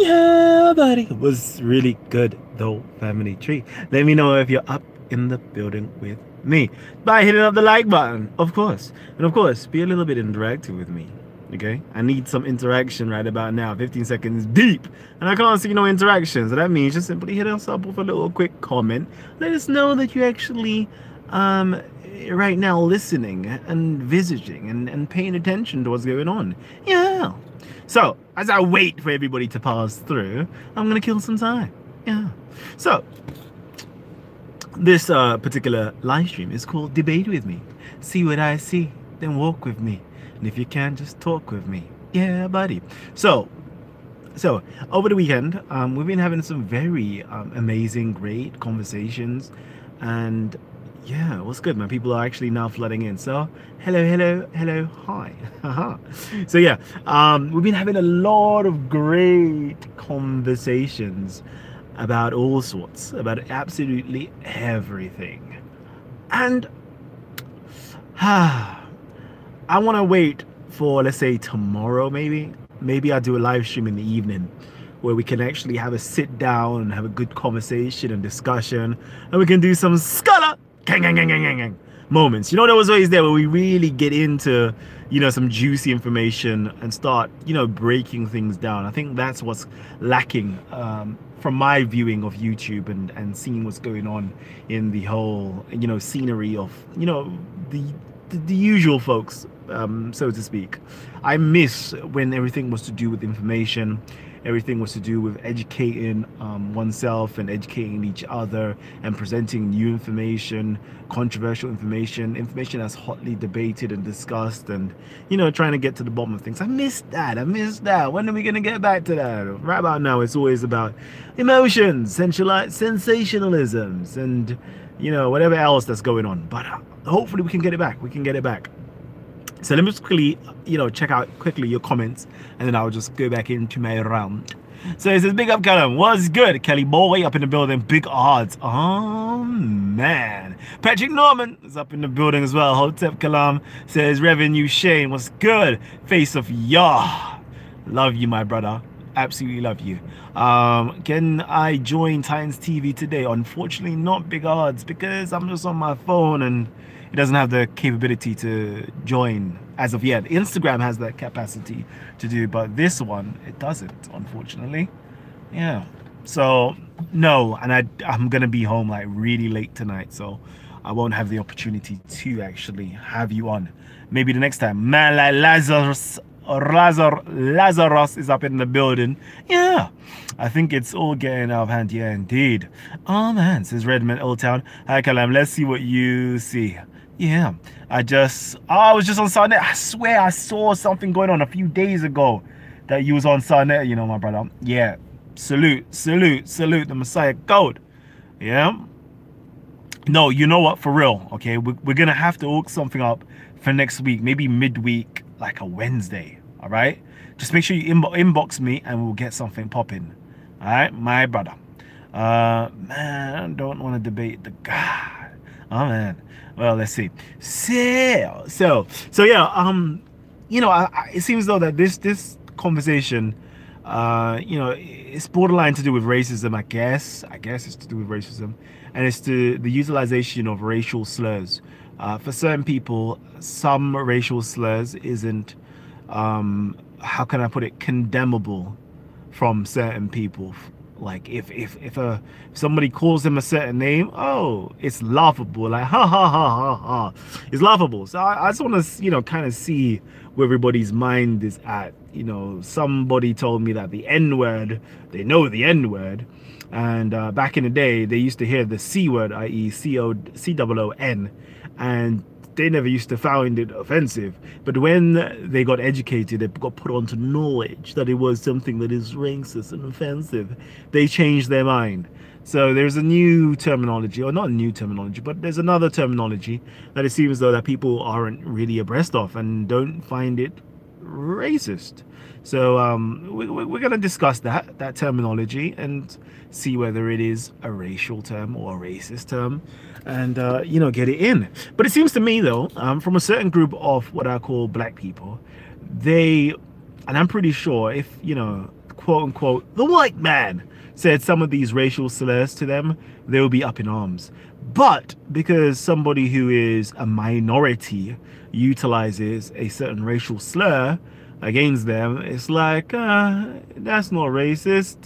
Yeah, buddy. It was really good, though, family tree. Let me know if you're up in the building with me by hitting up the like button, of course. And of course, be a little bit interactive with me. Okay? I need some interaction right about now. 15 seconds deep. And I can't see no interaction. So that means just simply hit us up with a little quick comment. Let us know that you actually right now listening and visiting and paying attention to what's going on. Yeah. So, as I wait for everybody to pass through, I'm going to kill some time. Yeah. So, this particular live stream is called Debate With Me. See what I see, then walk with me. And if you can, just talk with me. Yeah, buddy. So over the weekend, we've been having some very amazing, great conversations. And yeah, what's good, man? People are actually now flooding in. So, hello, hi. So yeah, we've been having a lot of great conversations about all sorts, about absolutely everything. And I want to wait for, let's say, tomorrow, maybe I'll do a live stream in the evening where we can actually have a sit down and have a good conversation and discussion, and we can do some scholar moments. You know, there was always there where we really get into, you know, some juicy information and start, you know, breaking things down. I think that's what's lacking from my viewing of YouTube and seeing what's going on in the whole, you know, scenery of, you know, the usual folks, so to speak. I miss when everything was to do with information, everything was to do with educating oneself and educating each other and presenting new information, controversial information that's hotly debated and discussed, and, you know, trying to get to the bottom of things. I miss that. When are we going to get back to that? Right about now, it's always about emotions, sensationalisms, and, you know, whatever else that's going on. But hopefully we can get it back. So let me just quickly, you know, check out quickly your comments, and then I'll just go back into my round. So it says, big up Kalam, what's good? Kelly boy up in the building, big odds. Oh man. Patrick Norman is up in the building as well. Hotep Kalam says, Revenue Shane, what's good? Face of Yah. Love you, my brother. Absolutely love you. Can I join Titans TV today? Unfortunately not, big odds, because I'm just on my phone and it doesn't have the capability to join as of yet. Instagram has that capacity to do, but this one, it doesn't, unfortunately. Yeah. So, no, and I'm going to be home like really late tonight, so I won't have the opportunity to actually have you on. Maybe the next time. Man, like Lazarus is up in the building. Yeah, I think it's all getting out of hand. Yeah, indeed. Oh man, says Redmond Old Town. Hi Kalam, let's see what you see. Yeah, I was just on Sarnet. I swear I saw something going on a few days ago that you was on Sarnet, you know, my brother. Yeah, salute the Messiah Gold. Yeah. No, you know what, for real, okay, we're gonna have to hook something up for next week, maybe midweek, like a Wednesday. All right, just make sure you inbox me and we'll get something popping. All right, my brother. Man, I don't want to debate the God. Oh man. Well, let's see. So yeah. You know, it seems though that this conversation, you know, it's borderline to do with racism. I guess it's to do with racism, and it's to the utilization of racial slurs. For certain people, some racial slurs isn't, how can I put it, condemnable from certain people. Like if somebody calls them a certain name, oh, it's laughable, like ha ha ha ha ha, it's laughable. So I just want to, you know, kind of see where everybody's mind is at. You know, somebody told me that the N-word, they know the N-word, and back in the day they used to hear the C word, i.e. C-O-O-N, and they never used to find it offensive. But when they got educated, they got put onto knowledge that it was something that is racist and offensive, they changed their mind. So there's a new terminology, or not a new terminology, but there's another terminology that it seems though that people aren't really abreast of and don't find it racist. So we're going to discuss that terminology and see whether it is a racial term or a racist term, and you know, get it in. But it seems to me though, from a certain group of what I call black people, they, and I'm pretty sure if, you know, quote unquote, the white man said some of these racial slurs to them, they will be up in arms. But because somebody who is a minority utilizes a certain racial slur against them, it's like, that's not racist.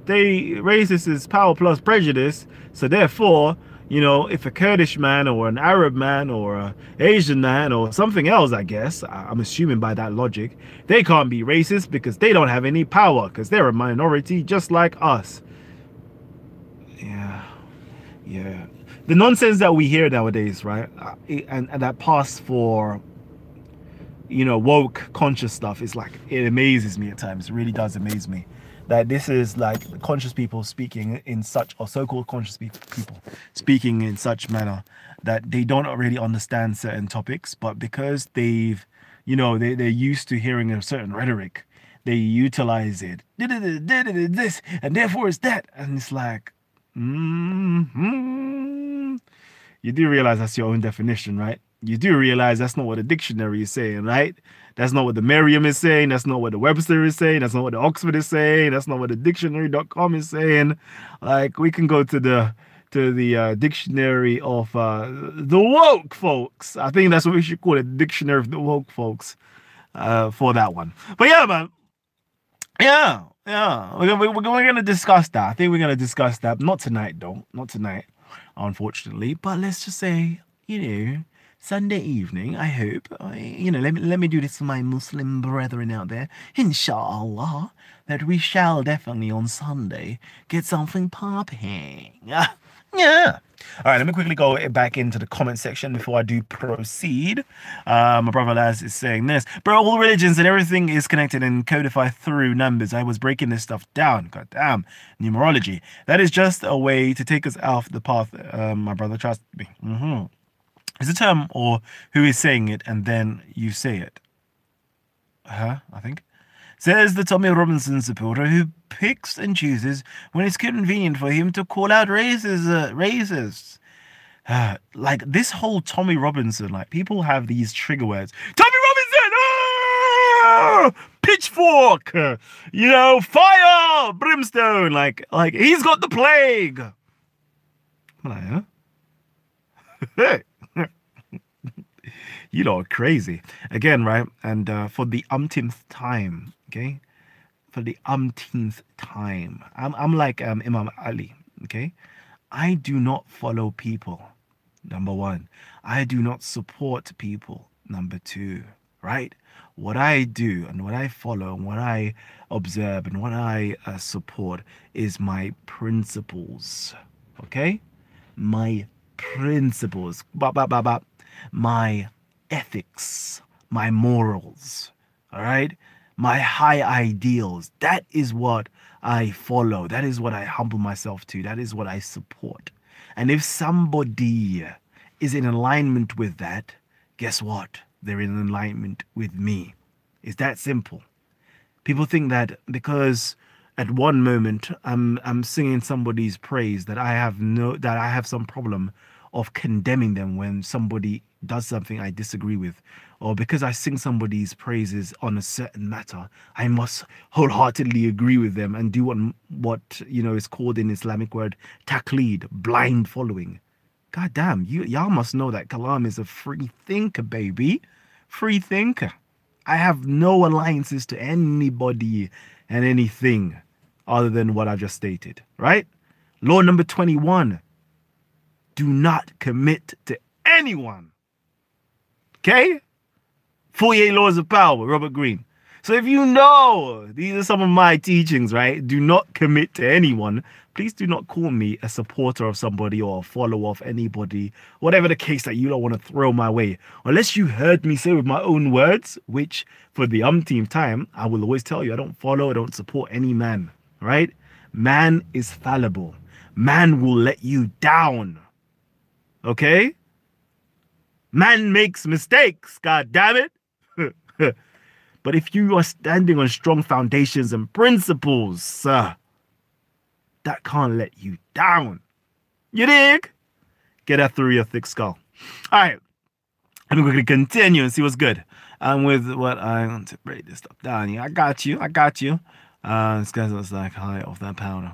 Racist is power plus prejudice. So therefore, you know, if a Kurdish man or an Arab man or an Asian man or something else, I guess, I'm assuming by that logic, they can't be racist because they don't have any power because they're a minority just like us. Yeah. The nonsense that we hear nowadays, right? And that pass for, you know, woke conscious stuff is like, it amazes me at times. It really does amaze me. That this is like conscious people speaking in such, or so-called conscious people speaking in such manner that they don't really understand certain topics, but because they've, you know, they're used to hearing a certain rhetoric, they utilize it. This, and therefore it's that. And it's like, you do realize that's your own definition, right? You do realize that's not what the dictionary is saying, right? That's not what the Merriam is saying. That's not what the Webster is saying. That's not what the Oxford is saying. That's not what the dictionary.com is saying. Like, we can go to the dictionary of the woke folks. I think that's what we should call it, dictionary of the woke folks, for that one. But yeah, man. Yeah. We're going to discuss that. I think we're going to discuss that. Not tonight, though. Not tonight, unfortunately. But let's just say, you know, Sunday evening, I hope, you know, let me do this for my Muslim brethren out there, inshallah, that we shall definitely on Sunday get something popping. Yeah. All right, let me quickly go back into the comment section before I do proceed. My brother Laz is saying this. Bro, all religions and everything is connected and codified through numbers. I was breaking this stuff down. God damn. Numerology. That is just a way to take us off the path, my brother. Trust me. It's a term or who is saying it and then you say it. I think. Says the Tommy Robinson supporter who picks and chooses when it's convenient for him to call out racists. Like this whole Tommy Robinson, like people have these trigger words. Tommy Robinson! Pitchfork! You know, fire! Brimstone! Like he's got the plague! I'm like, huh? You know, crazy. Again, right? And for the umpteenth time, okay? For the umpteenth time. I'm like Imam Ali, okay? I do not follow people, number one. I do not support people, number two, right? What I do and what I follow and what I observe and what I support is my principles, okay? My principles. My ethics, my morals, all right? My high ideals. That is what I follow. That is what I humble myself to. That is what I support. And if somebody is in alignment with that, guess what? They're in alignment with me. It's that simple. People think that because at one moment I'm singing somebody's praise that I have some problem of condemning them when somebody does something I disagree with, or because I sing somebody's praises on a certain matter, I must wholeheartedly agree with them and do what you know is called in Islamic word taqleed, blind following. God damn, y'all must know that Kalam is a free thinker, baby. Free thinker. I have no alliances to anybody and anything other than what I just stated, right? Law number 21. Do not commit to anyone. Okay? 48 laws of power, Robert Greene. So if you know these are some of my teachings, right? Do not commit to anyone. Please do not call me a supporter of somebody or a follower of anybody, whatever the case that you don't want to throw my way. Unless you heard me say with my own words, which for the umpteenth time, I will always tell you, I don't follow, I don't support any man, right? Man is fallible. Man will let you down. Okay? Man makes mistakes, god damn it. But if you are standing on strong foundations and principles, that can't let you down. You dig? Get that through your thick skull. All right. I'm going to continue and see what's good. And with what I want to break this stuff down here. I got you. This guy looks like high off that powder.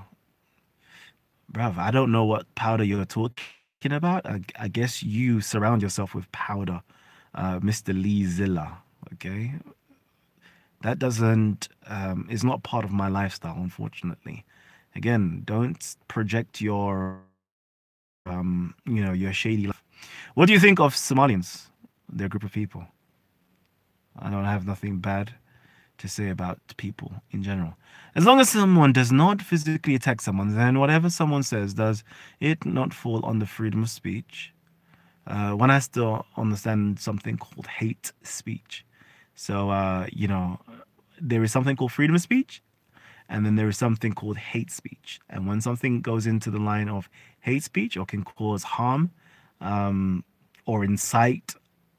Bruv, I don't know what powder you're talking about. I guess you surround yourself with powder, Mr. Lee Zilla. Okay, that doesn't is not part of my lifestyle, unfortunately. Again, don't project your your shady life. What do you think of Somalians? They're a group of people. I don't have nothing bad to say about people in general. As long as someone does not physically attack someone, then whatever someone says, does it not fall under freedom of speech? One has to understand something called hate speech. So, there is something called freedom of speech, and then there is something called hate speech. And when something goes into the line of hate speech or can cause harm or incite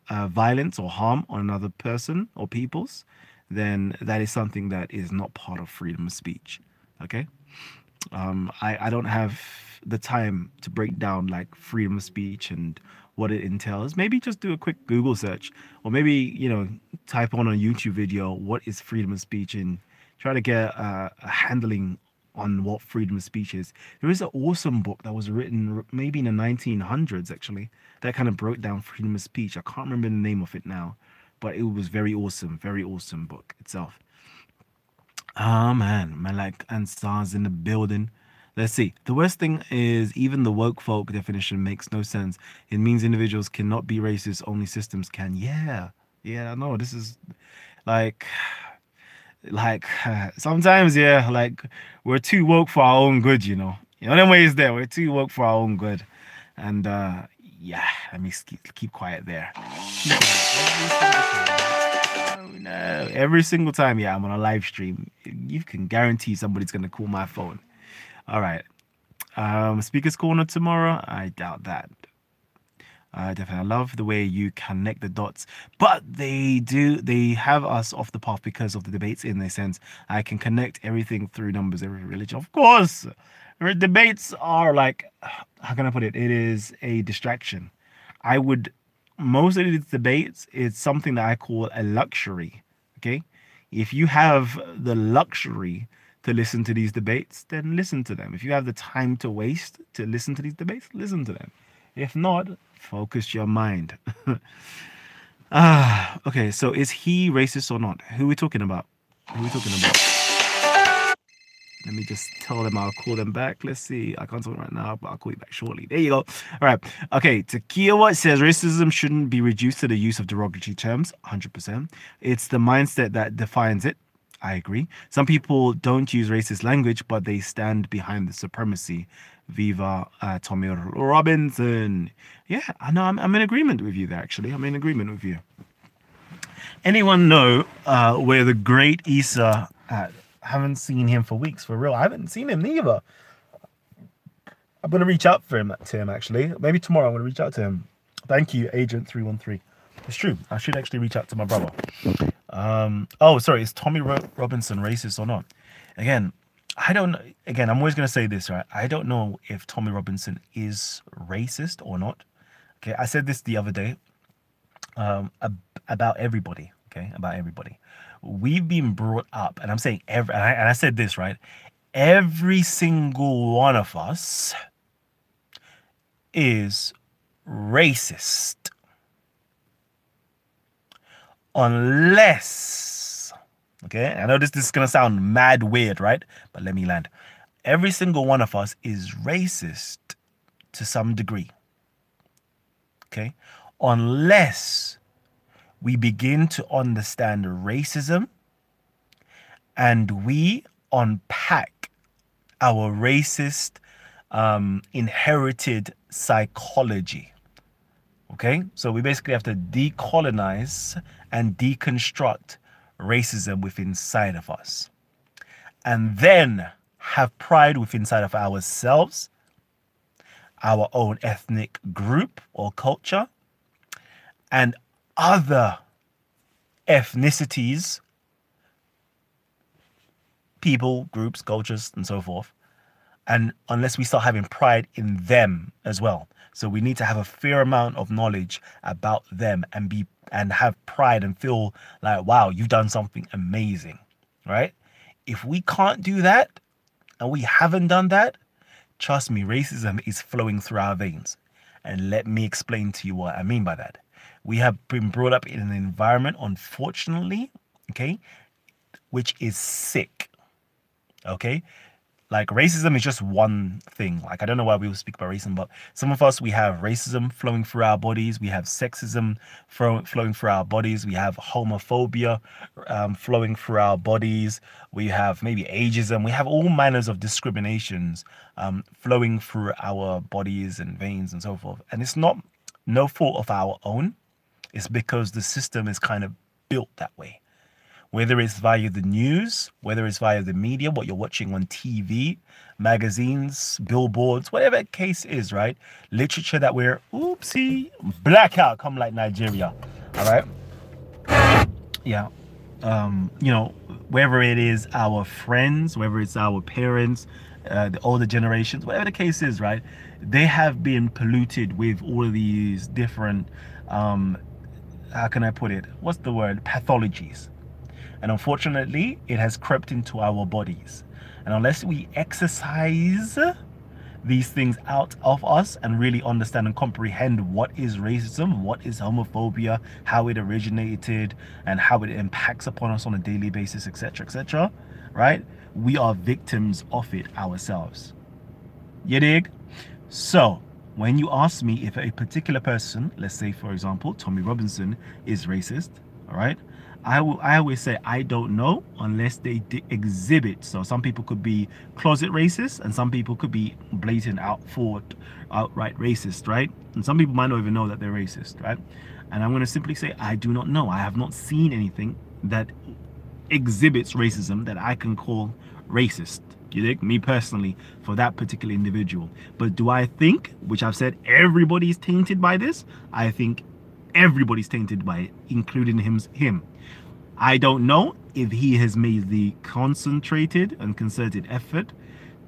violence or harm on another person or peoples, then that is something that is not part of freedom of speech. Okay? I don't have the time to break down like freedom of speech and what it entails. Maybe just do a quick Google search, or maybe, type on a YouTube video, what is freedom of speech, and try to get a handling on what freedom of speech is. There is an awesome book that was written maybe in the 1900s, actually, that kind of broke down freedom of speech. I can't remember the name of it now, but it was very awesome book itself. Ah, man, Malak Ansar's in the building. Let's see. The worst thing is even the woke folk definition makes no sense. It means individuals cannot be racist, only systems can. Yeah. Yeah, no, this is like like sometimes, yeah, like we're too woke for our own good, you know. You know them ways there. We're too woke for our own good. And yeah, let me keep quiet there. Keep quiet. Oh, no. Every single time, yeah, I'm on a live stream, you can guarantee somebody's gonna call my phone. All right. Speakers corner tomorrow. I doubt that. Definitely. I love the way you connect the dots, but they have us off the path because of the debates. In a sense, I can connect everything through numbers, every religion, of course. Debates are like, how can I put it? It is a distraction. I would Most of these debates, it's something that I call a luxury. Okay, if you have the luxury to listen to these debates, then listen to them. If you have the time to waste to listen to these debates, listen to them. If not, focus your mind. Okay, so is he racist or not? Who are we talking about? Who are we talking about? Let me just tell them I'll call them back. Let's see. I can't talk right now, but I'll call you back shortly. There you go. All right. Okay. Takiawa says racism shouldn't be reduced to the use of derogatory terms. 100%. It's the mindset that defines it. I agree. Some people don't use racist language, but they stand behind the supremacy. Viva Tommy Robinson. Yeah, I know. I'm in agreement with you there, actually. I'm in agreement with you. Anyone know where the great Issa at? Haven't seen him for weeks, for real. I haven't seen him neither. I'm going to reach out to him, actually. Maybe tomorrow I'm going to reach out to him. Thank you, Agent 313. It's true. I should actually reach out to my brother. Oh, sorry. Is Tommy Robinson racist or not? Again, I don't know. Again, I'm always going to say this, right? I don't know if Tommy Robinson is racist or not. Okay, I said this the other day about everybody. Okay, about everybody. We've been brought up, and I'm saying and I said this, right? Every single one of us is racist. Unless, okay, I know this is going to sound mad weird, right? But let me land. Every single one of us is racist to some degree. Okay? Unless we begin to understand racism and we unpack our racist inherited psychology. Okay, so we basically have to decolonize and deconstruct racism within inside of us, and then have pride within inside of ourselves, our own ethnic group or culture, and other ethnicities, people, groups, cultures, and so forth. And unless we start having pride in them as well. So we need to have a fair amount of knowledge about them and have pride and feel like, wow, you've done something amazing, right? If we can't do that, and we haven't done that, trust me, racism is flowing through our veins. And let me explain to you what I mean by that. We have been brought up in an environment, unfortunately, okay, which is sick, okay? Like, racism is just one thing. Like, I don't know why we will speak about racism, but some of us, we have racism flowing through our bodies. We have sexism flowing through our bodies. We have homophobia flowing through our bodies. We have maybe ageism. We have all manners of discriminations flowing through our bodies and veins and so forth. And it's not no fault of our own. It's because the system is kind of built that way. Whether it's via the news, whether it's via the media, what you're watching on TV, magazines, billboards, whatever the case is, right? Literature that we're, oopsie, blackout, come like Nigeria, all right? Yeah, you know, whether it is our friends, whether it's our parents, the older generations, whatever the case is, right? They have been polluted with all of these different, how can I put it? What's the word? Pathologies. And unfortunately, it has crept into our bodies. And unless we exercise these things out of us and really understand and comprehend what is racism, what is homophobia, how it originated, and how it impacts upon us on a daily basis, etc., right? We are victims of it ourselves. You dig? So, when you ask me if a particular person, let's say, for example, Tommy Robinson, is racist, all right? I always say I don't know unless they exhibit. So some people could be closet racist and some people could be blatant outright racist, right? And some people might not even know that they're racist, right? And I'm going to simply say I do not know. I have not seen anything that exhibits racism that I can call racist. You think? Me personally, for that particular individual. But do I think, which I've said, everybody's tainted by this? I think everybody's tainted by it, including him. I don't know if he has made the concentrated and concerted effort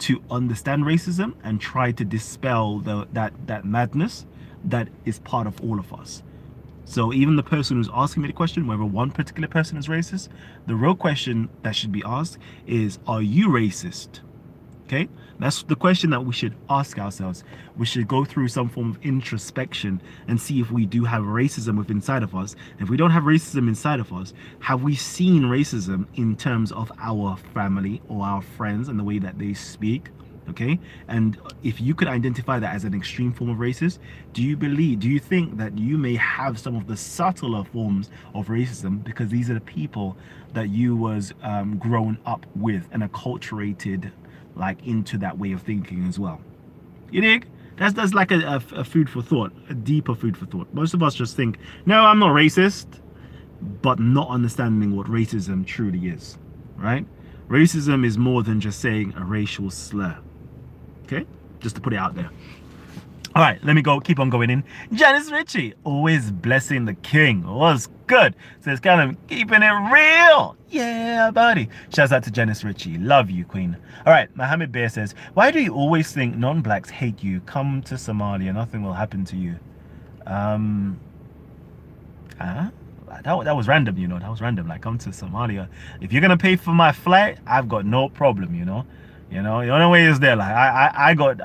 to understand racism and try to dispel that madness that is part of all of us. So even the person who's asking me the question, whether one particular person is racist, the real question that should be asked is, are you racist? Okay, that's the question that we should ask ourselves. We should go through some form of introspection and see if we do have racism within inside of us. If we don't have racism inside of us, have we seen racism in terms of our family or our friends and the way that they speak? Okay, and if you could identify that as an extreme form of racist, do you think that you may have some of the subtler forms of racism because these are the people that you was grown up with and acculturated like into that way of thinking as well? You dig? That's like a food for thought, a deeper food for thought. Most of us just think, no, I'm not racist, but not understanding what racism truly is, right? Racism is more than just saying a racial slur. Okay, just to put it out there. All right, let me keep on going in. Janice Ritchie, always blessing the king. What's good? Says Kalam, keeping it real. Yeah, buddy. Shouts out to Janice Ritchie. Love you, queen. All right, Mohammed Bear says, why do you always think non-blacks hate you? Come to Somalia, nothing will happen to you. That was random, you know. That was random. Like, come to Somalia. If you're gonna pay for my flight, I've got no problem, you know. You know, the only way is there. Like I got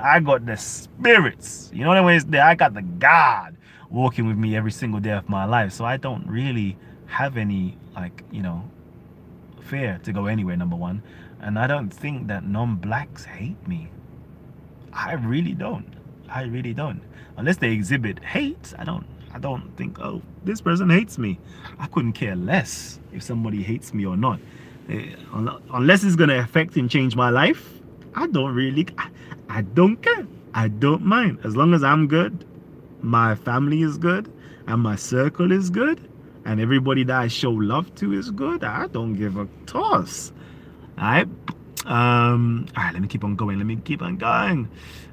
the spirits. You know, the only way is there. I got the God walking with me every single day of my life. So I don't really have any, like, you know, fear to go anywhere, number one. And I don't think that non-blacks hate me. I really don't. I really don't. Unless they exhibit hate, I don't think, oh, this person hates me. I couldn't care less if somebody hates me or not. Unless it's gonna affect and change my life, I don't care. I don't mind. As long as I'm good, my family is good, and my circle is good, and everybody that I show love to is good, I don't give a toss. Alright? Alright, let me keep on going.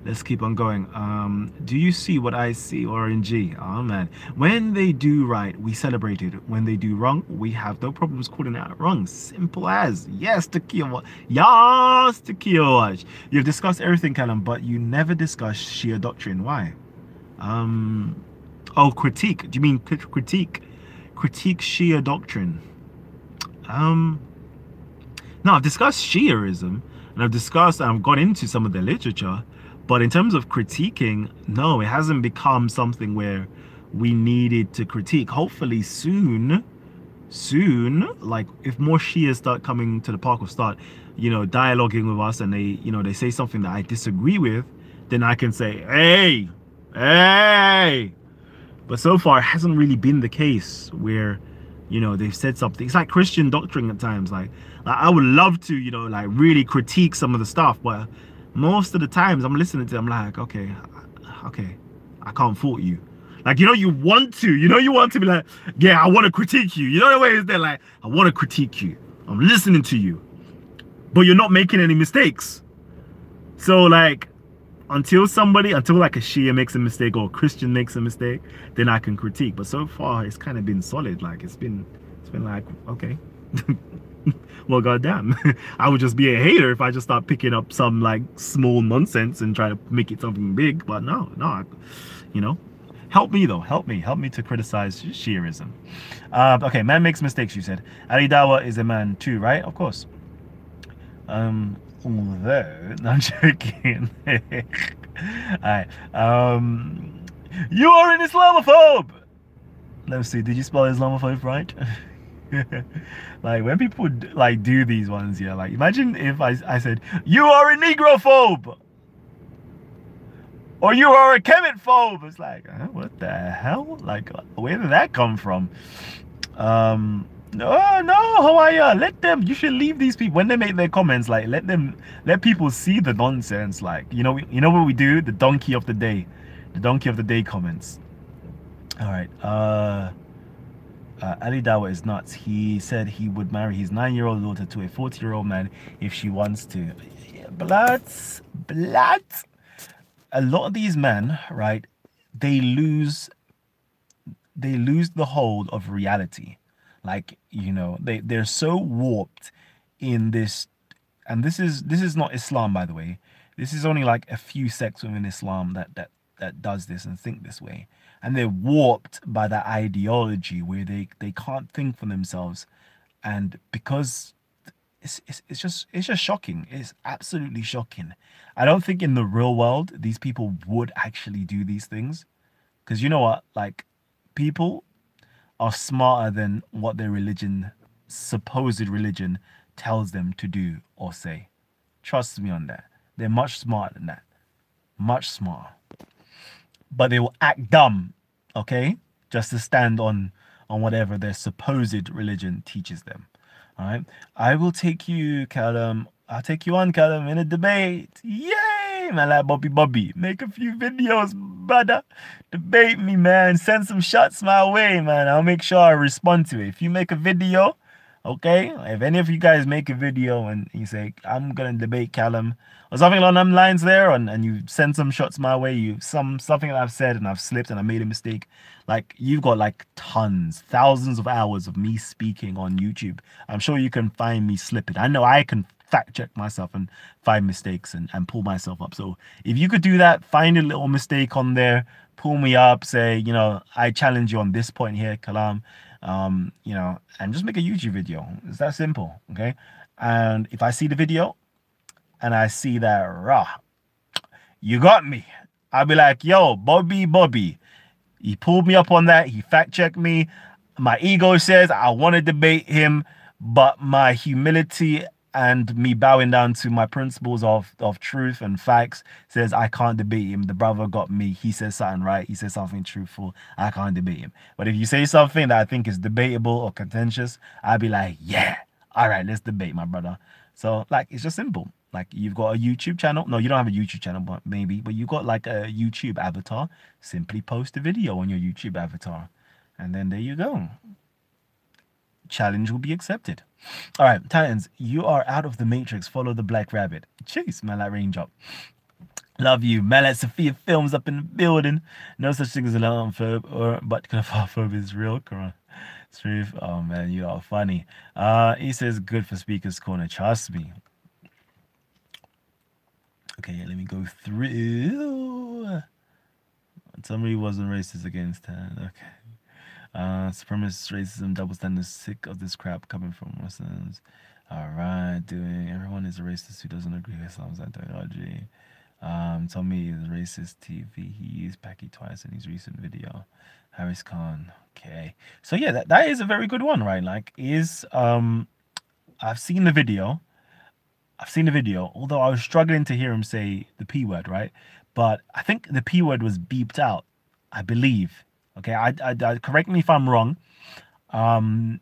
Let's keep on going. Do you see what I see, RNG? Oh man. When they do right, we celebrate it. When they do wrong, we have no problems calling out wrong. Simple as. Yes, Takiya. Yes, Takiya Watch. You've discussed everything, Callum, but you never discussed Shia doctrine. Why? Oh, critique. Do you mean critique? Critique Shia doctrine. Now, I've discussed Shiaism, and I've got into some of their literature, but in terms of critiquing, no, it hasn't become something where we needed to critique. Hopefully soon, like if more Shias start coming to the park or start, dialoguing with us, and they say something that I disagree with, then I can say, hey. But so far, it hasn't really been the case where, they've said something. It's like Christian doctrine at times. Like I would love to, like really critique some of the stuff, but most of the times I'm listening to them like, okay, I can't fault you. Like, you want to be like, yeah, I want to critique you. You know the way is there, like, I want to critique you. I'm listening to you, but you're not making any mistakes. So like, until like a Shia makes a mistake or a Christian makes a mistake, then I can critique. But so far, it's kind of been solid. Like it's been like, okay, well, goddamn, I would just be a hater if I just start picking up some like small nonsense and try to make it something big. But no, help me though, help me to criticize Shiaism. Okay, man makes mistakes. You said Ali Dawa is a man too, right? Of course. Although, no, I'm joking. Alright. You are an Islamophobe! Let's see, did you spell Islamophobe right? Like, when people like do these ones, yeah, like, imagine if I said, you are a Negrophobe! Or you are a Kemetphobe! It's like, what the hell? Like, where did that come from? No, how are you? Let them, you should leave these people when they make their comments, like let people see the nonsense. Like, you know what we do? The donkey of the day comments. All right. Ali Dawa is nuts. He said he would marry his 9-year-old daughter to a 40-year-old man if she wants to. Blood. A lot of these men, right? They lose the hold of reality. Like, they're so warped in this, and this is not Islam, by the way. This is only like a few sects within Islam that does this and think this way, and they're warped by that ideology where they can't think for themselves, and because it's just shocking. It's absolutely shocking. I don't think in the real world these people would actually do these things, because you know what, like, people are smarter than what their supposed religion tells them to do or say. Trust me on that. They're much smarter than that. Much smarter. But they will act dumb, okay? Just to stand on whatever their supposed religion teaches them. All right? I will take you, Kalam. I'll take you on, Kalam, in a debate. Yay! Man, like Bobby. Make a few videos, brother. Debate me, man. Send some shots my way, man. I'll make sure I respond to it. If you make a video, okay? If any of you guys make a video and you say, I'm going to debate Kalam, or something along them lines there, and you send some shots my way, something that I've said and I've slipped and I made a mistake, like, you've got like thousands of hours of me speaking on YouTube. I'm sure you can find me slipping. I know I can fact check myself and find mistakes and pull myself up. So if you could do that, find a little mistake on there, pull me up, say, I challenge you on this point here, Kalam, and just make a YouTube video. It's that simple, okay? And if I see the video and I see that, you got me, I'll be like, yo, Bobby, he pulled me up on that, he fact checked me, my ego says I want to debate him, but my humility and me bowing down to my principles of truth and facts says I can't debate him. The brother got me. He says something right. He says something truthful. I can't debate him. But if you say something that I think is debatable or contentious, I'll be like, yeah, all right, let's debate, my brother. So, like, it's just simple. Like, you've got a YouTube channel. No, you don't have a YouTube channel, but you've got like a YouTube avatar. Simply post a video on your YouTube avatar. And then there you go. Challenge will be accepted. All right, Titans, you are out of the matrix. Follow the black rabbit. Jeez, man, that range up. Love you. Malat Sophia Films up in the building. No such thing as an Islamophobe, but Kafaphobe is real. Quran. Truth. Oh, man, you are funny. He says good for Speaker's Corner. Trust me. Okay, let me go through. Somebody wasn't racist against her. Okay. Supremacist racism, double standards, sick of this crap coming from Muslims. All right, doing. Everyone is a racist who doesn't agree with Islam's ideology. Tommy is racist TV. He used Paki twice in his recent video. Harris Khan. Okay. So yeah, that is a very good one, right? Like, I've seen the video. Although I was struggling to hear him say the P word, right? But I think the P word was beeped out, I believe. Okay, I correct me if I'm wrong. And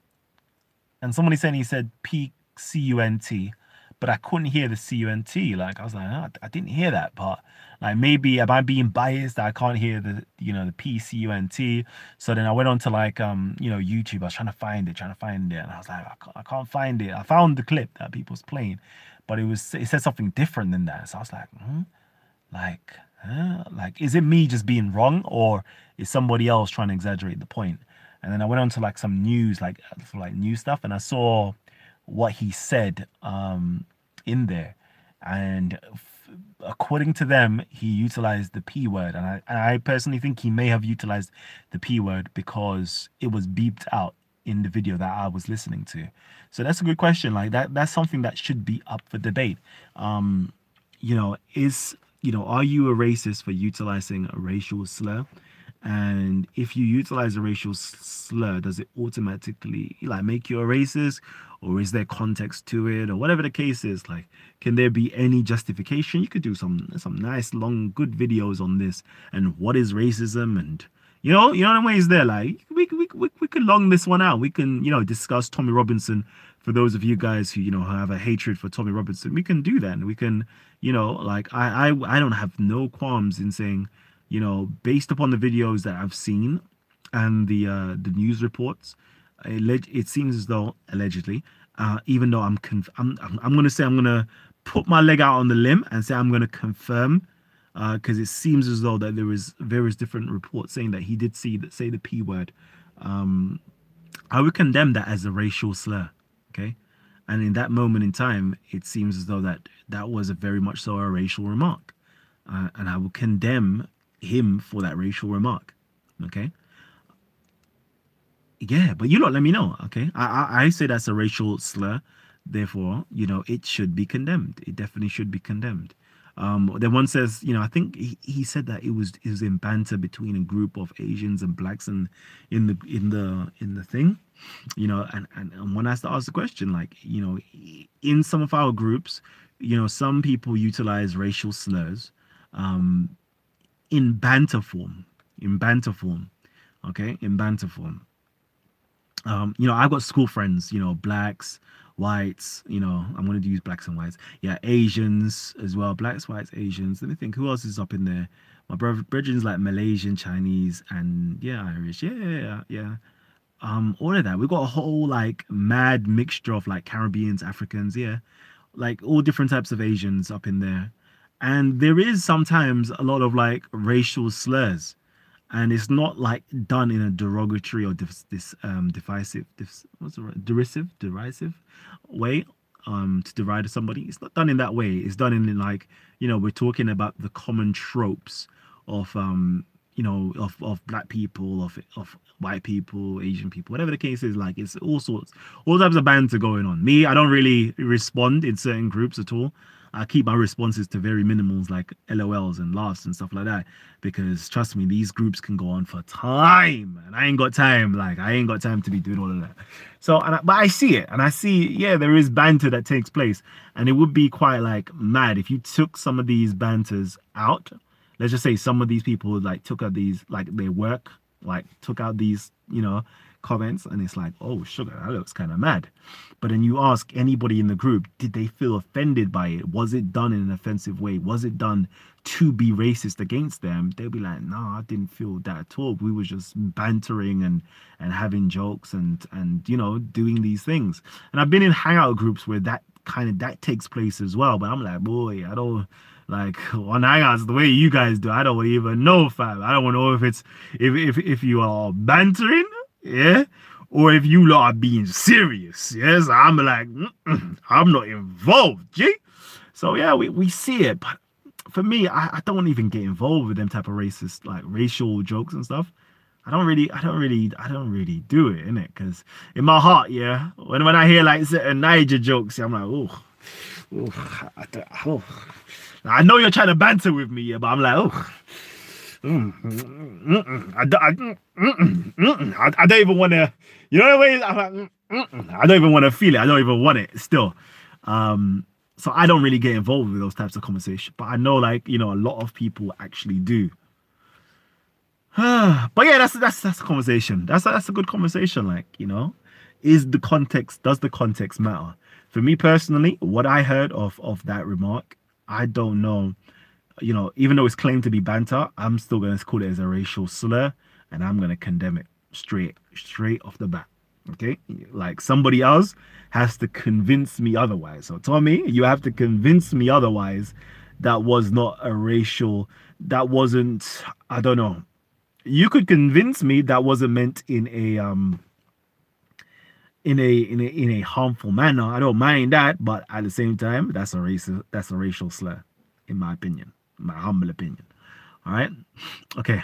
somebody saying he said PCUNT, but I couldn't hear the CUNT. Like, I was like, oh, I didn't hear that part. Like, maybe am I being biased that I can't hear the the PCUNT? So then I went on to like YouTube. I was trying to find it, and I was like, I can't find it. I found the clip that people was playing, but it said something different than that. So I was like, like, is it me just being wrong, or is somebody else trying to exaggerate the point? And then I went on to like some news, like news stuff, and I saw what he said in there, and according to them, he utilized the P word, and I personally think he may have utilized the P word because it was beeped out in the video that I was listening to. So that's a good question. Like that's something that should be up for debate. Are you a racist for utilizing a racial slur? And if you utilize a racial slur, does it automatically like make you a racist, or is there context to it, or whatever the case is? Like, can there be any justification? You could do some nice long good videos on this and what is racism, and the ways there. Like we could long this one out. We can discuss Tommy Robinson. For those of you guys who have a hatred for Tommy Robinson, we can do that, and we can like I don't have no qualms in saying, based upon the videos that I've seen and the news reports, it seems as though allegedly, even though I'm gonna put my leg out on the limb and say I'm gonna confirm, because it seems as though that there is various different reports saying that he did say the P word. I would condemn that as a racial slur, okay? And in that moment in time, it seems as though that was a very much so a racial remark, and I will condemn him for that racial remark. Okay, yeah, but you lot let me know. Okay, I say that's a racial slur, therefore it should be condemned. It definitely should be condemned. Then one says, I think he said that it was in banter between a group of Asians and blacks, and in the thing, and one has to ask the question, like, in some of our groups, some people utilize racial slurs in banter form, okay, in banter form. I've got school friends, blacks, whites, I'm going to use blacks and whites. Yeah, Asians as well, blacks, whites, Asians. Let me think, who else is up in there? My brethren's like Malaysian, Chinese, and yeah, Irish. Yeah. All of that. We've got a whole like mad mixture of like Caribbeans, Africans, yeah, like all different types of Asians up in there. And there is sometimes a lot of like racial slurs, and it's not like done in a derogatory or derisive way to deride somebody. It's not done in that way. It's done in like, we're talking about the common tropes of of black people, of white people, Asian people, whatever the case is. Like, it's all types of banter going on. Me, I don't really respond in certain groups at all. I keep my responses to very minimals, like LOLs and laughs and stuff like that, because trust me, these groups can go on for time, and I ain't got time. Like, I ain't got time to be doing all of that. So, but I see it, and I see, yeah, there is banter that takes place, and it would be quite like mad if you took some of these banters out. Let's just say some of these people like took out these, like their work, like took out these, comments, and it's like, oh sugar, that looks kind of mad. But then you ask anybody in the group, did they feel offended by it? Was it done in an offensive way? Was it done to be racist against them? They'll be like, no, I didn't feel that at all. We were just bantering and having jokes and doing these things. And I've been in hangout groups where that takes place as well. But I'm like, boy, I don't like on hangouts the way you guys do. I don't even know, fam. I don't want to know if it's if you are bantering, yeah, or if you lot are being serious. Yes, I'm like, I'm not involved, G. So yeah, we see it, but for me, I don't even get involved with them type of racist, like racial jokes and stuff. I don't really do it, innit? Because in my heart, yeah, when I hear like certain Niger jokes, I'm like, oh, oh. I know you're trying to banter with me, yeah, but I'm like, oh, I don't even want to, you know the way I'm like, I don't even want to feel it. I don't even want it still. So I don't really get involved with those types of conversations, but I know, like, you know, a lot of people actually do. But yeah, that's a conversation. That's a good conversation. Like, you know, does the context matter? For me personally, what I heard of that remark, I don't know. You know, even though it's claimed to be banter, I'm still gonna call it as a racial slur, and I'm gonna condemn it straight off the bat. Okay, like somebody else has to convince me otherwise. So Tommy, you have to convince me otherwise. That was not a racial. That wasn't. I don't know. You could convince me that wasn't meant in a in a harmful manner. I don't mind that, but at the same time, that's a racial slur, in my opinion, my humble opinion. All right, okay.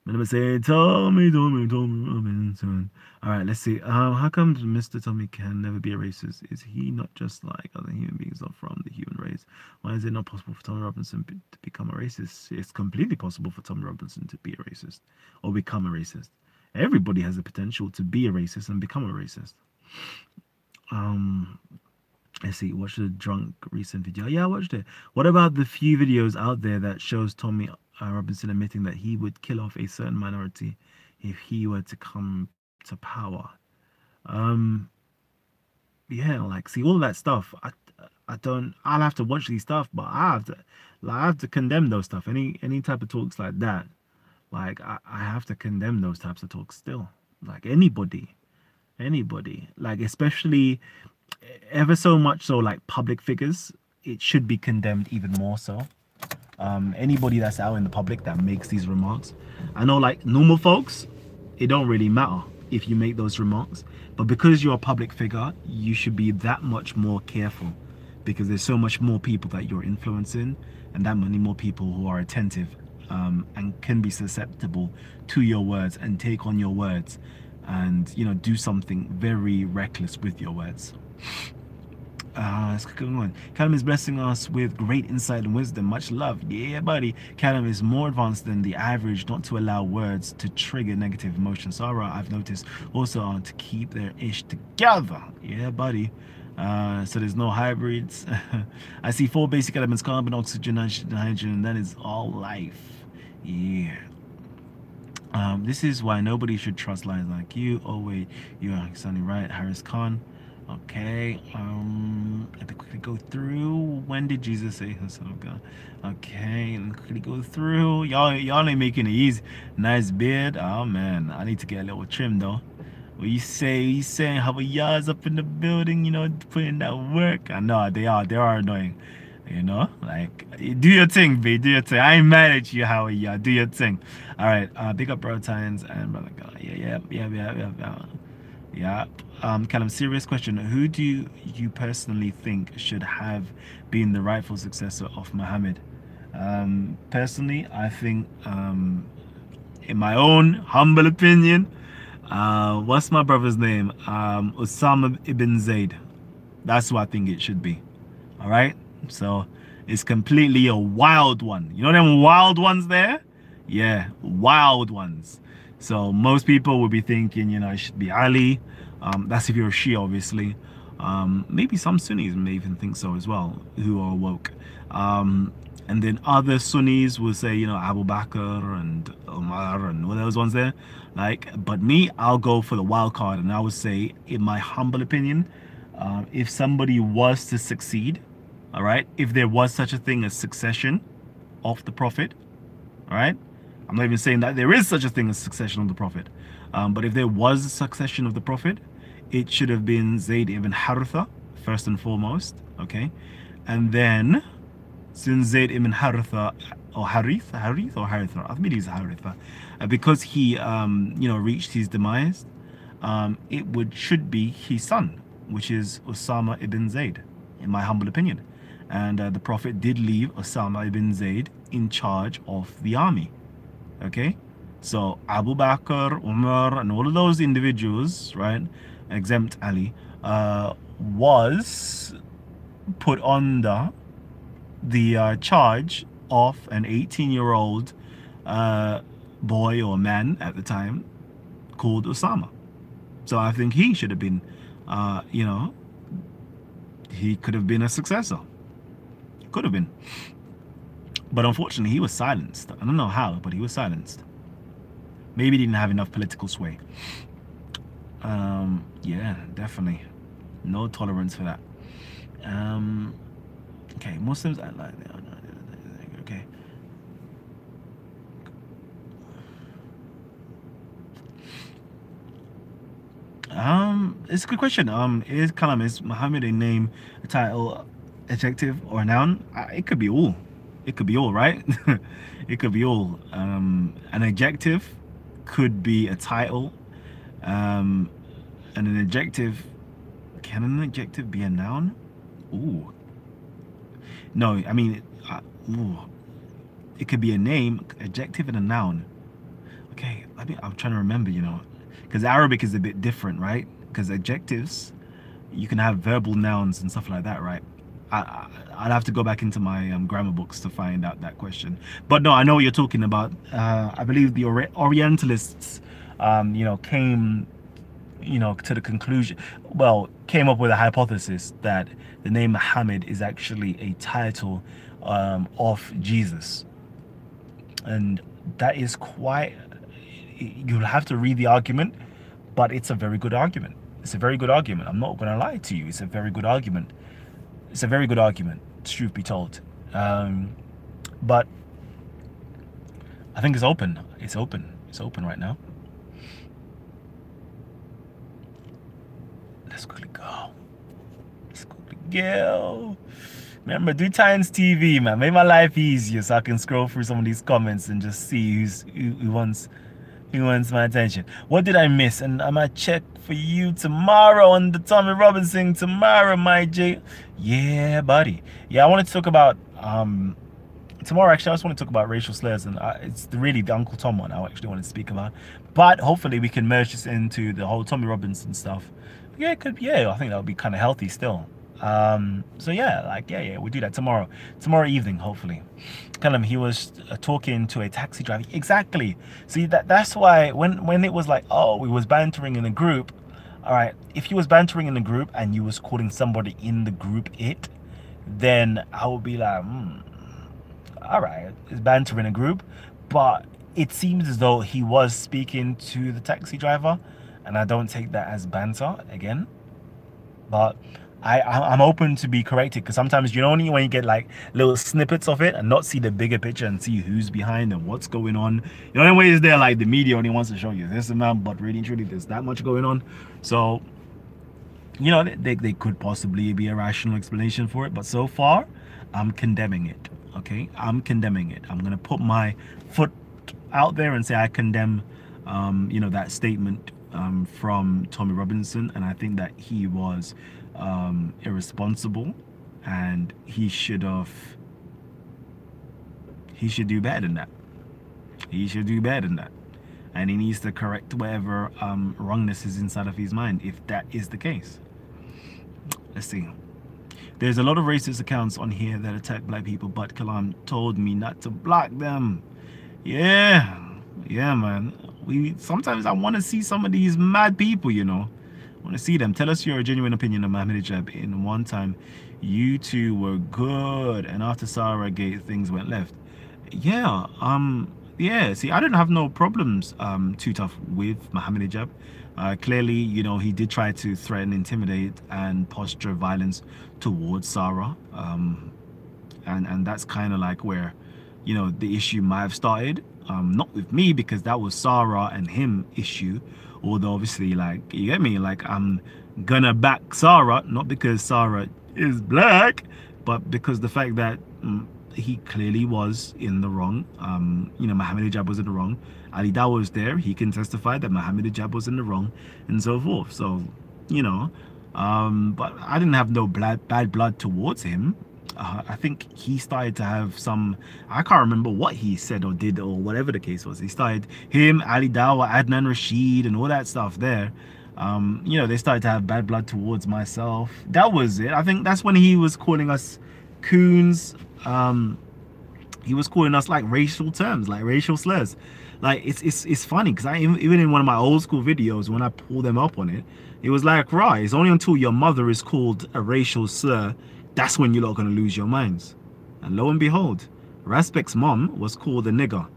Let me say, Tommy Robinson. All right, let's see. How come Mr. Tommy can never be a racist? Is he not just like other human beings or from the human race? Why is it not possible for Tommy Robinson to become a racist? It's completely possible for Tommy Robinson to be a racist or become a racist. Everybody has the potential to be a racist and become a racist. Let's see, watch the drunk recent video. Yeah, I watched it. What about the few videos out there that shows Tommy Robinson admitting that he would kill off a certain minority if he were to come to power? Yeah, like, see, all that stuff. I don't. I'll have to watch these stuff, but I have to condemn those stuff. Any type of talks like that, like I have to condemn those types of talks still. Like anybody, like especially ever so much so like public figures, it should be condemned even more so. Anybody that's out in the public that makes these remarks, I know like normal folks, it don't really matter if you make those remarks, but because you're a public figure, you should be that much more careful, because there's so much more people that you're influencing, and that many more people who are attentive and can be susceptible to your words and take on your words and, you know, do something very reckless with your words. Let's keep going. Kalam is blessing us with great insight and wisdom. Much love. Yeah, buddy. Kalam is more advanced than the average not to allow words to trigger negative emotions. Sarah, I've noticed also to keep their ish together. Yeah, buddy. So there's no hybrids. I see 4 basic elements: carbon, oxygen, hydrogen, and that is all life. Yeah. This is why nobody should trust lies like you. Oh wait, you are sounding right. Harris Khan. Okay, let me quickly go through. When did Jesus say Son of God? Okay, let me quickly go through. Y'all ain't making it easy. Nice beard. Oh man, I need to get a little trim though. What you saying how y'all's up in the building, you know, putting that work. I know they are annoying. You know, like, do your thing, B. Do your thing. I ain't mad at you, how y'all. Do your thing. All right. Big up, Bro Tines and Brother God. Yeah. Kind of serious question. Who do you personally think should have been the rightful successor of Muhammad? Personally, I think, in my own humble opinion, what's my brother's name? Osama ibn Zaid. That's who I think it should be. All right. So it's completely a wild one. You know them wild ones there? Yeah, wild ones. So most people would be thinking, you know, it should be Ali. That's if you're a Shia, obviously. Maybe some Sunnis may even think so as well, who are woke. And then other Sunnis will say, you know, Abu Bakr and Umar and all those ones there. Like, but me, I'll go for the wild card, and I would say, in my humble opinion, if somebody was to succeed, all right, if there was such a thing as succession of the Prophet, all right, I'm not even saying that there is such a thing as succession of the Prophet, but if there was a succession of the Prophet, it should have been Zayd ibn Haritha, first and foremost, okay? And then, since Zayd ibn Haritha, or Haritha, I think he's Haritha, because he, you know, reached his demise, should be his son, which is Osama ibn Zayd, in my humble opinion. And the Prophet did leave Osama ibn Zayd in charge of the army. Okay, so Abu Bakr, Umar, and all of those individuals, right, exempt Ali, was put under the charge of an 18-year-old boy or man at the time called Osama. So I think he should have been, you know, he could have been a successor. Could have been. But unfortunately, he was silenced. I don't know how, but he was silenced. Maybe he didn't have enough political sway. Yeah, definitely. No tolerance for that. Okay, Muslims, I like that. Okay. It's a good question. Is Kalam, is Muhammad a name, a title, adjective, or a noun? It could be all. It could be all, right? It could be all. An adjective could be a title. And an adjective, can an adjective be a noun? Ooh. No, I mean, it could be a name, adjective, and a noun. Okay, I'm trying to remember, you know, because Arabic is a bit different, right? Because adjectives, you can have verbal nouns and stuff like that, right? I'd have to go back into my grammar books to find out that question. But no, I know what you're talking about. I believe the Orientalists, you know, came, you know, to the conclusion, well, came up with a hypothesis that the name Muhammad is actually a title of Jesus. And that is quite, you'll have to read the argument, but it's a very good argument. It's a very good argument. I'm not going to lie to you. It's a very good argument. It's a very good argument, truth be told. But I think it's open. It's open. It's open right now. Let's quickly go. Let's quickly go. Remember, do Times TV, man. Make my life easier so I can scroll through some of these comments and just see who wants my attention. What did I miss? And I might check for you tomorrow on the Tommy Robinson tomorrow, my J. Yeah, buddy. Yeah, I wanted to talk about tomorrow. Actually, I just want to talk about racial slurs, and it's really the Uncle Tom one I actually want to speak about. But hopefully, we can merge this into the whole Tommy Robinson stuff. Yeah, it could. Yeah, I think that would be kind of healthy still. So yeah, like yeah, we'll do that tomorrow evening, hopefully. Kalam, he was talking to a taxi driver. Exactly. See, that's why when it was like, oh, we was bantering in a group. All right, if you was bantering in a group and you was calling somebody in the group it, then I would be like, all right, it's banter in a group. But it seems as though he was speaking to the taxi driver, and I don't take that as banter again. But I'm open to be corrected, because sometimes, you know, only when you get like little snippets of it and not see the bigger picture and see who's behind and what's going on. You know, ways there, like the media only wants to show you this amount, but really truly there's that much going on. So, you know, they could possibly be a rational explanation for it, but so far I'm condemning it. Okay, I'm condemning it. I'm gonna put my foot out there and say I condemn you know, that statement from Tommy Robinson, and I think that he was irresponsible, and he should do better than that. He should do better than that, and he needs to correct whatever wrongness is inside of his mind, if that is the case. Let's see. There's a lot of racist accounts on here that attack black people, but Kalam told me not to block them. Yeah, man. Sometimes I want to see some of these mad people, you know. I want to see them. Tell us your genuine opinion of Muhammad Hijab. In one time, you two were good, and after Sarah Gate, things went left. Yeah, yeah. See, I don't have no problems too tough with Muhammad Hijab. Clearly, you know, he did try to threaten, intimidate, and posture violence towards Sarah, and that's kind of like where, you know, the issue might have started. Not with me, because that was Sarah and him issue. Although obviously, like, you get me, like, I'm gonna back Sarah, not because Sarah is black, but because the fact that he clearly was in the wrong. You know, Muhammad Hijab was in the wrong. Ali Dawah was there. He can testify that Muhammad Hijab was in the wrong, and so forth. So, you know, but I didn't have no bad blood towards him. I think he started to have some, I can't remember what he said or did or whatever the case was. He started, him, Ali Dawa, Adnan Rashid and all that stuff there. You know, they started to have bad blood towards myself. That was it. I think that's when he was calling us coons. He was calling us like racial terms, like racial slurs. Like it's funny because even in one of my old school videos, when I pull them up on it, it was like, right, it's only until your mother is called a racial slur, that's when you're not gonna lose your minds. And lo and behold, Raspek's mom was called a nigger,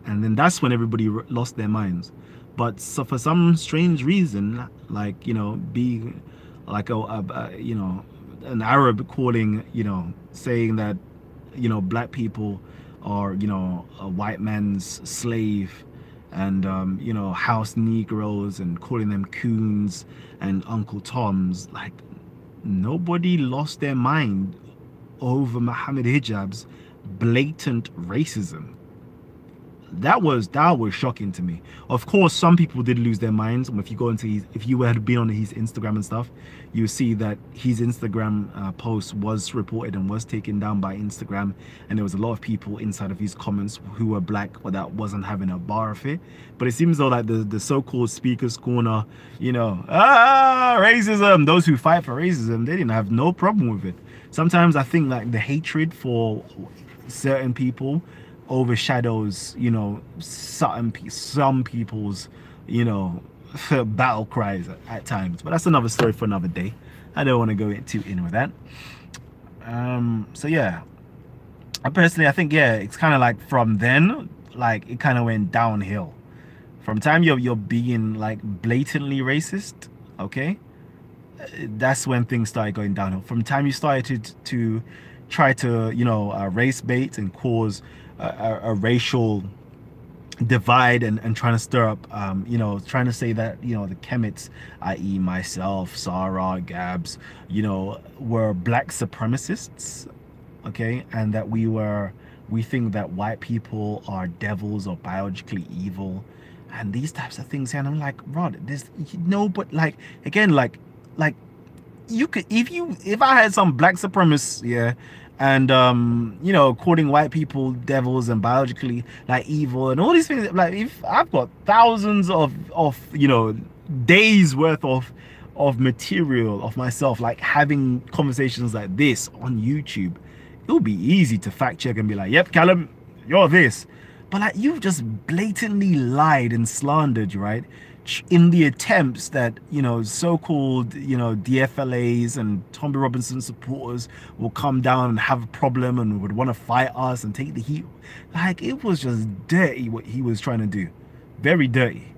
and then that's when everybody lost their minds. But so for some strange reason, like, you know, being like you know, an Arab calling, you know, saying that, you know, black people are, you know, a white man's slave, and you know, house Negroes, and calling them coons and Uncle Toms. Like, nobody lost their mind over Muhammad Hijab's blatant racism. That was shocking to me. Of course, some people did lose their minds. If you go into if you had been on his Instagram and stuff, you see that his Instagram post was reported and was taken down by Instagram, and there was a lot of people inside of his comments who were black or that wasn't having a bar of it. But it seems though like the so-called speakers corner, you know, racism, those who fight for racism, they didn't have no problem with it. Sometimes I think like the hatred for certain people overshadows, you know, some people's, you know, battle cries at times. But that's another story for another day. I don't want to go too in with that. So yeah, I personally, I think, yeah, it's kind of like from then, like it kind of went downhill. From time you're being like blatantly racist, okay, that's when things started going downhill. From time you started to try to, you know, race bait and cause a racial divide and trying to stir up, you know, trying to say that, you know, the Kemits, i.e. myself, Sarah, Gabs, you know, were black supremacists, okay, and that we think that white people are devils or biologically evil and these types of things. And I'm like, Rod, there's no, but like, again, like you could, if I had some black supremacists, yeah, and you know, calling white people devils and biologically like evil and all these things, like if I've got thousands of you know, days worth of material of myself, like having conversations like this on YouTube, it would be easy to fact check and be like, yep, Callum, you're this. But like, you've just blatantly lied and slandered, right, in the attempts that, you know, so-called, you know, DFLAs and Tommy Robinson supporters will come down and have a problem and would want to fight us and take the heat. Like, it was just dirty what he was trying to do. Very dirty.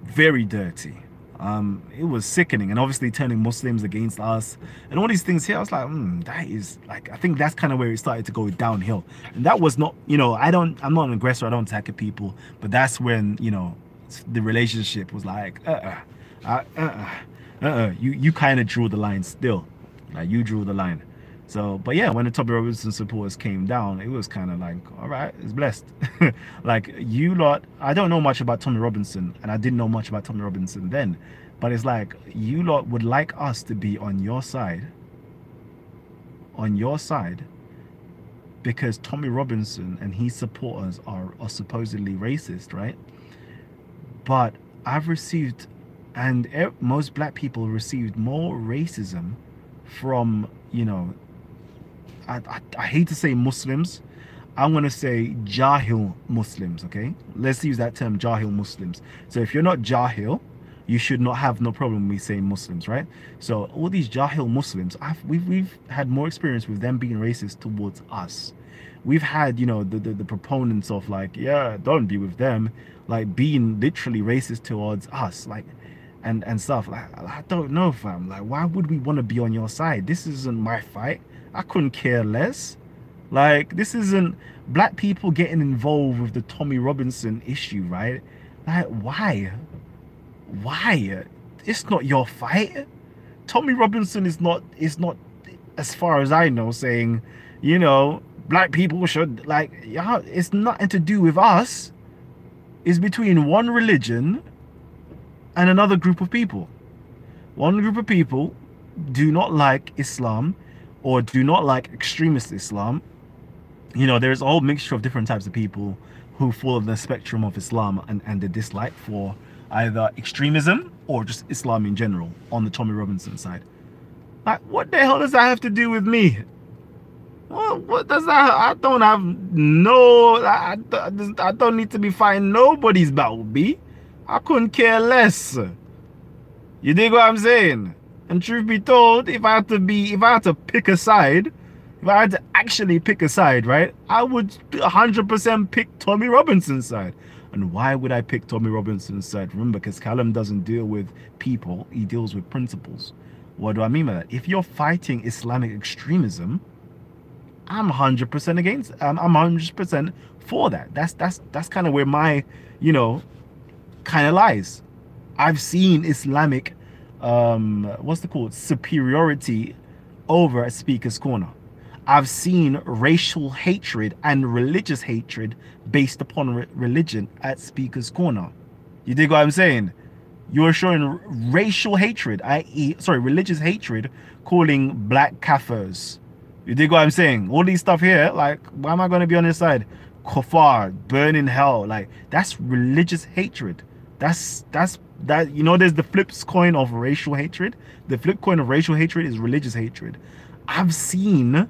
Very dirty. It was sickening, and obviously turning Muslims against us and all these things here. I was like, that is like, I think that's kind of where it started to go downhill. And that was not, you know, I'm not an aggressor, I don't attack people, but that's when, you know, the relationship was like, you kind of drew the line still. Like, you drew the line. So, but yeah, when the Tommy Robinson supporters came down, it was kind of like, all right, it's blessed. Like, you lot, I don't know much about Tommy Robinson, and I didn't know much about Tommy Robinson then, but it's like, you lot would like us to be on your side, because Tommy Robinson and his supporters are supposedly racist, right? But I've received, and most black people received more racism from, you know, I hate to say Muslims, I'm going to say Jahil Muslims, okay? Let's use that term, Jahil Muslims. So if you're not Jahil, you should not have no problem with saying Muslims, right? So all these Jahil Muslims, we've had more experience with them being racist towards us. We've had, you know, the proponents of like, yeah, don't be with them, like being literally racist towards us, like, and stuff. Like, I don't know, fam. Like, why would we want to be on your side? This isn't my fight. I couldn't care less. Like, this isn't black people getting involved with the Tommy Robinson issue, right? Like, why? It's not your fight. Tommy Robinson is not, as far as I know, saying, you know, black people should, like, yeah, it's nothing to do with us. It's between one religion and another group of people. One group of people do not like Islam. or do not like extremist Islam. You know, there's a whole mixture of different types of people who fall on the spectrum of Islam and the dislike for either extremism or just Islam in general on the Tommy Robinson side. Like, what the hell does that have to do with me? What does that? I don't have no. I don't need to be fighting nobody's battle, B. I couldn't care less. You dig what I'm saying? And truth be told, if I had to pick a side, if I had to actually pick a side, right, I would 100% pick Tommy Robinson's side. And why would I pick Tommy Robinson's side? Remember, because Kalam doesn't deal with people, he deals with principles. What do I mean by that? If you're fighting Islamic extremism, I'm 100% against. I'm 100% for that. That's kind of where my, you know, kind of lies. I've seen Islamic, what's it called, superiority over a Speaker's Corner. I've seen racial hatred and religious hatred based upon religion at Speaker's Corner. You dig what I'm saying? You're showing racial hatred, i.e., sorry, religious hatred, calling black kafirs. You dig what I'm saying? All these stuff here, like, why am I going to be on this side? Kufar, burn in hell. Like, that's religious hatred. That's that, you know, there's the flip coin of racial hatred. The flip coin of racial hatred is religious hatred. I've seen,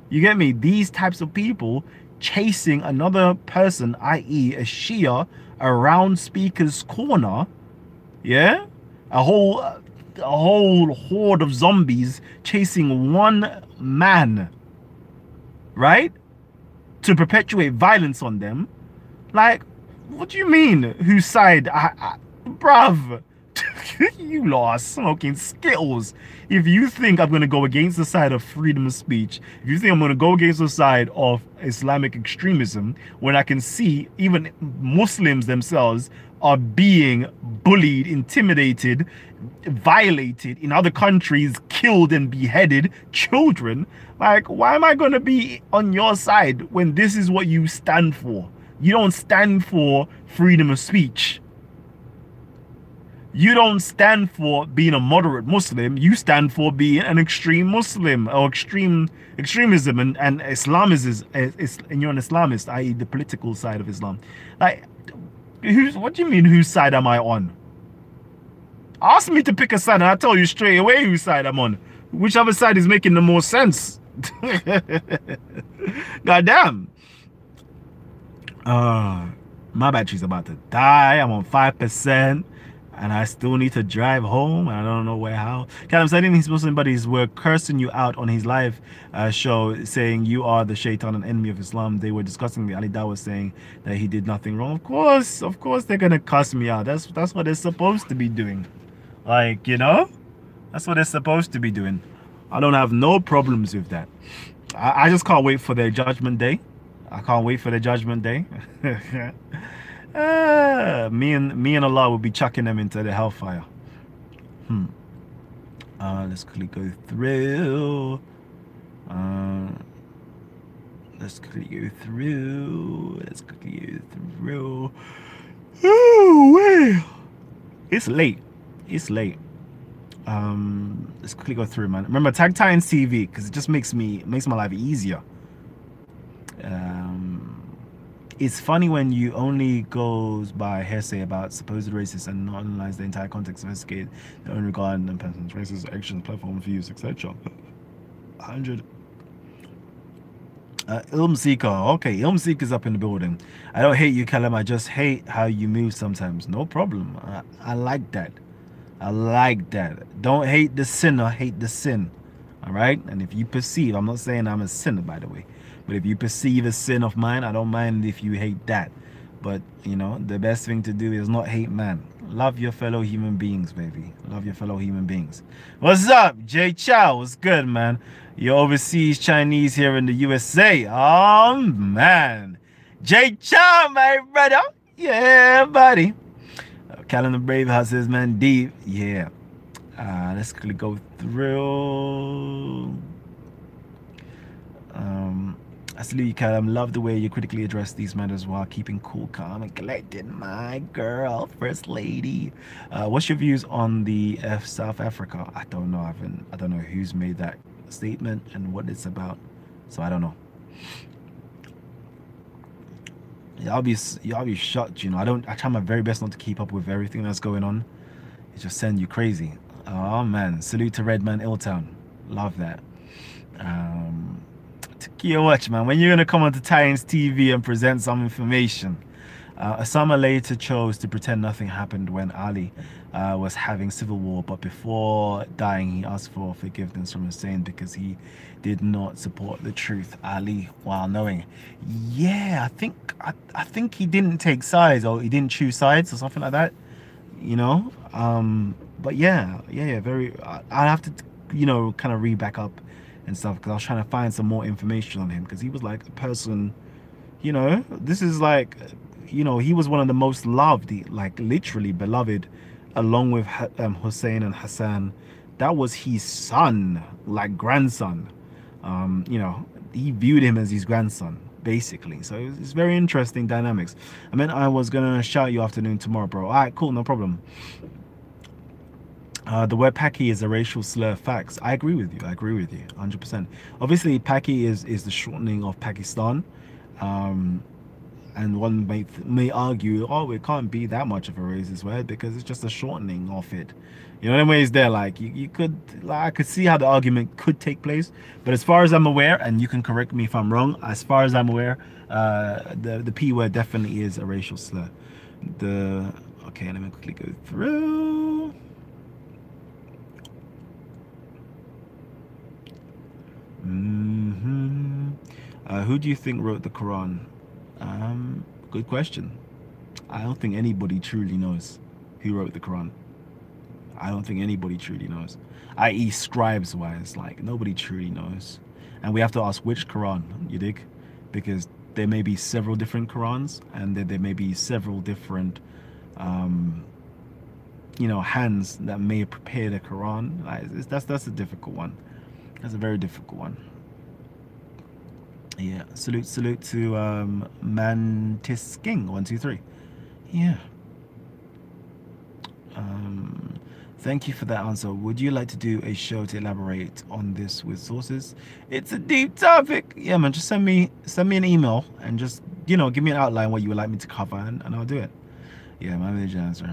you get me, these types of people chasing another person, i.e. a Shia, around Speaker's Corner. Yeah? A whole horde of zombies chasing one man, right? To perpetuate violence on them. Like, what do you mean? Whose side? Bruv, you lot are smoking Skittles. If you think I'm going to go against the side of freedom of speech, if you think I'm going to go against the side of Islamic extremism, when I can see even Muslims themselves are being bullied, intimidated, violated in other countries, killed and beheaded, children, like, why am I going to be on your side when this is what you stand for? You don't stand for freedom of speech. You don't stand for being a moderate Muslim. You stand for being an extreme Muslim or extremism and Islamism, and you're an Islamist, i.e. the political side of Islam. Like, what do you mean, whose side am I on? Ask me to pick a side and I'll tell you straight away whose side I'm on. Whichever side is making the most sense. Goddamn. My battery's about to die. I'm on 5%. And I still need to drive home. I don't know how. Kalam said his Muslim buddies were cursing you out on his live show, saying you are the shaitan and enemy of Islam. They were discussing the Ali Dawah, saying that he did nothing wrong. Of course they're gonna cuss me out. That's what they're supposed to be doing. Like, you know, that's what they're supposed to be doing. I don't have no problems with that. I just can't wait for their judgment day. I can't wait for their judgment day. Me and Allah will be chucking them into the hellfire. Let's quickly go through. Let's quickly go through. Oh, well. It's late. Let's quickly go through, man. Remember, tag Titans TV, because it just makes my life easier. It's funny when you only goes by hearsay about supposed racists and not analyze the entire context, investigate their own regard and person's racist actions, platform views, etc. 100. Ilm Seeker. Okay, Ilm Seeker's up in the building. I don't hate you, Kalam. I just hate how you move sometimes. No problem. I like that. I like that. Don't hate the sinner, hate the sin. All right? And if you perceive, I'm not saying I'm a sinner, by the way. But if you perceive a sin of mine, I don't mind if you hate that. But, you know, the best thing to do is not hate man. Love your fellow human beings, baby. Love your fellow human beings. What's up, Jay Chow? What's good, man? You're overseas Chinese here in the USA. Oh, man. Jay Chow, my brother. Yeah, buddy. Calendar Brave House says, man, deep. Yeah. Let's quickly go through. I salute you, Kalam. Love the way you critically address these matters while keeping cool, calm, and collected. My girl, First Lady. What's your views on the South Africa? I don't know. I don't know who's made that statement and what it's about. So I don't know. Y'all be shocked, you know. I try my very best not to keep up with everything that's going on. It just send you crazy. Oh man, salute to Redman Illtown. Love that. Takia watch, man. When you're gonna come onto Titans TV and present some information? Osama later chose to pretend nothing happened when Ali was having civil war, but before dying, he asked for forgiveness from Hussein because he did not support the truth. Ali, while knowing, yeah, I think he didn't take sides, or he didn't choose sides or something like that, you know. But yeah, very. I have to, you know, kind of read back up and stuff because I was trying to find some more information on him because he was like a person, you know. This is like, you know, he was one of the most loved, like literally beloved, along with Hussein and Hassan. That was his son, like grandson. You know, he viewed him as his grandson, basically. So it's very interesting dynamics. I mean, I was gonna shout you afternoon tomorrow, bro. All right, cool, no problem. The word Paki is a racial slur. Facts. I agree with you. 100%. Obviously, Paki is the shortening of Pakistan. And one may argue, oh, it can't be that much of a racist word because it's just a shortening of it. You know, in ways there, like you could, like, I could see how the argument could take place. But as far as I'm aware, and you can correct me if I'm wrong, as far as I'm aware, the P word definitely is a racial slur. Okay, let me quickly go through. Who do you think wrote the Quran? Good question. I don't think anybody truly knows who wrote the Quran. I don't think anybody truly knows. I.e. scribes wise, like nobody truly knows. And we have to ask which Quran, you dig? Because there may be several different Qurans, and there may be several different you know, hands that may prepare the Quran. That's a difficult one. That's a very difficult one. Yeah, salute to Mantis King 123. Yeah. Thank you for that answer. Would you like to do a show to elaborate on this with sources? It's a deep topic. Yeah, man. Just send me an email and just, you know, give me an outline what you would like me to cover, and I'll do it. Yeah, Muhammad is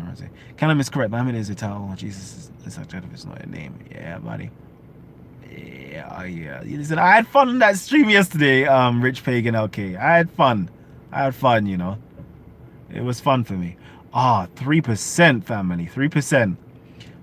Kalam is correct. Muhammad is a title. Jesus is subjective. It's not a name. Yeah, buddy. Yeah. Listen, I had fun on that stream yesterday, Rich Pagan LK. I had fun, you know. It was fun for me. 3%, family, 3%.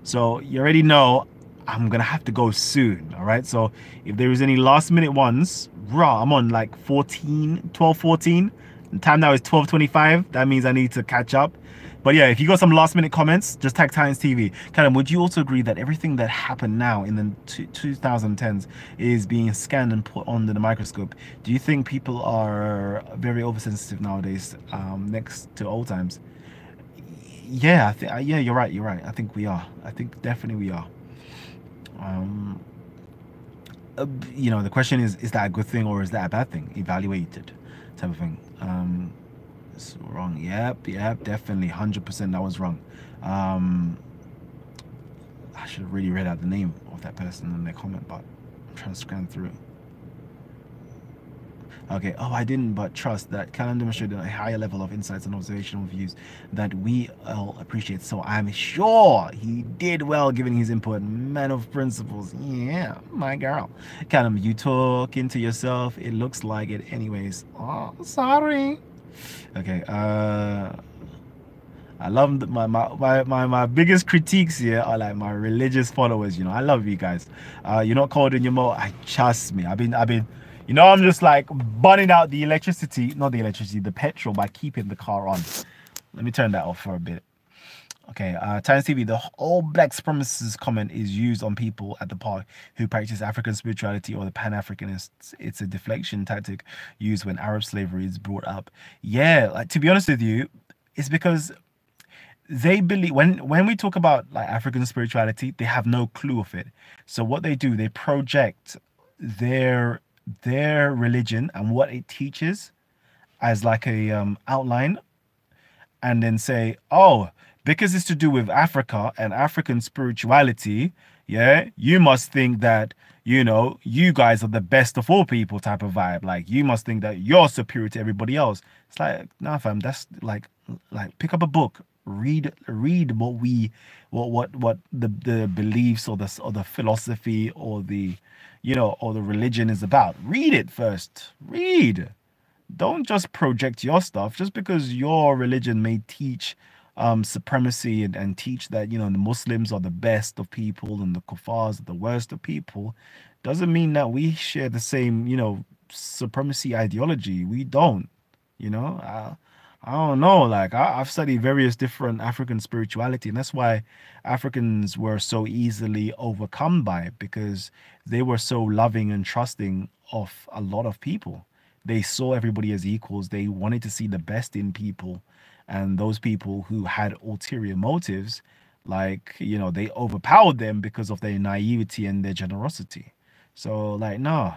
So you already know I'm gonna have to go soon, all right? So if there is any last minute ones, I'm on like 12:14. The time now is 12:25. That means I need to catch up. But yeah, if you got some last minute comments, just tag Titans TV. Kalam, would you also agree that everything that happened now in the 2010s is being scanned and put under the microscope? Do you think people are very oversensitive nowadays, next to old times? Yeah, yeah, you're right. I think we are. I think definitely we are. You know, the question is that a good thing or is that a bad thing? Evaluated type of thing. It's wrong. Yep, definitely 100% that was wrong. I should have really read out the name of that person in their comment, but I'm trying to scan through. Okay, I didn't, but trust that Kalam demonstrated a higher level of insights and observational views that we all appreciate. So I'm sure he did well giving his input. Man of principles. Yeah, my girl. Kalam, you talking to yourself. It looks like it anyways. Oh, sorry. Okay, I love my biggest critiques here are like my religious followers. You know, I love you guys. You're not cold in your mouth. Trust me. I've been, you know, I'm just like burning out the petrol by keeping the car on. Let me turn that off for a bit. Okay, Titans TV, the all black supremacists comment is used on people at the park who practice African spirituality or the Pan-Africanists. It's a deflection tactic used when Arab slavery is brought up. Yeah, like, to be honest with you, it's because they believe, when we talk about like African spirituality, they have no clue of it. So what they do, they project their religion and what it teaches as like a outline, and then say, oh, because it's to do with Africa and African spirituality, Yeah, you must think that, you know, you guys are the best of all people type of vibe. Like you must think that you're superior to everybody else. It's like, nah, fam, that's like pick up a book, read what the beliefs or the philosophy or the, you know, or the religion is about. Read it first. Read. Don't just project your stuff just because your religion may teach supremacy and teach that, you know, the Muslims are the best of people and the kuffars are the worst of people. Doesn't mean that we share the same, you know, supremacy ideology. We don't, you know. I don't know. Like I've studied various different African spirituality, and that's why Africans were so easily overcome by it, because they were so loving and trusting of a lot of people. They saw everybody as equals. They wanted to see the best in people. And those people who had ulterior motives, like, you know, they overpowered them because of their naivety and their generosity. So, like, no,